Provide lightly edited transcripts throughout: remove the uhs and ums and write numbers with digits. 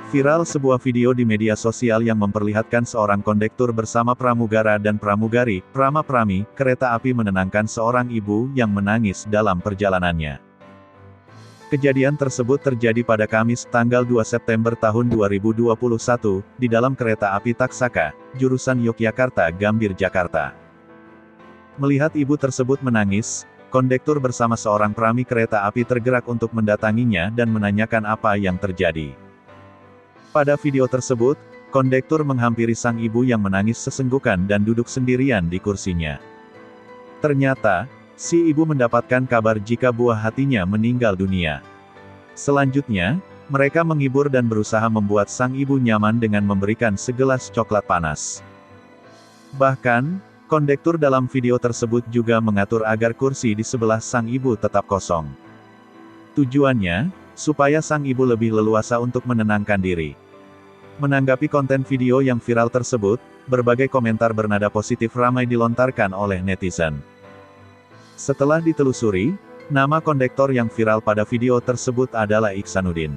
Viral sebuah video di media sosial yang memperlihatkan seorang kondektur bersama pramugara dan pramugari, Prama-Prami, kereta api menenangkan seorang ibu yang menangis dalam perjalanannya. Kejadian tersebut terjadi pada Kamis, tanggal 2 September tahun 2021, di dalam kereta api Taksaka, jurusan Yogyakarta-Gambir, Jakarta. Melihat ibu tersebut menangis, kondektur bersama seorang prami kereta api tergerak untuk mendatanginya dan menanyakan apa yang terjadi. Pada video tersebut, kondektur menghampiri sang ibu yang menangis sesenggukan dan duduk sendirian di kursinya. Ternyata, si ibu mendapatkan kabar jika buah hatinya meninggal dunia. Selanjutnya, mereka menghibur dan berusaha membuat sang ibu nyaman dengan memberikan segelas coklat panas. Bahkan, kondektur dalam video tersebut juga mengatur agar kursi di sebelah sang ibu tetap kosong. Tujuannya, supaya sang ibu lebih leluasa untuk menenangkan diri. Menanggapi konten video yang viral tersebut, berbagai komentar bernada positif ramai dilontarkan oleh netizen. Setelah ditelusuri, nama kondektor yang viral pada video tersebut adalah Iksanuddin.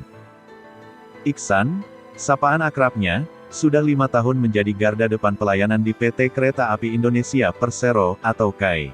Iksan, sapaan akrabnya, sudah 5 tahun menjadi garda depan pelayanan di PT Kereta Api Indonesia Persero, atau KAI.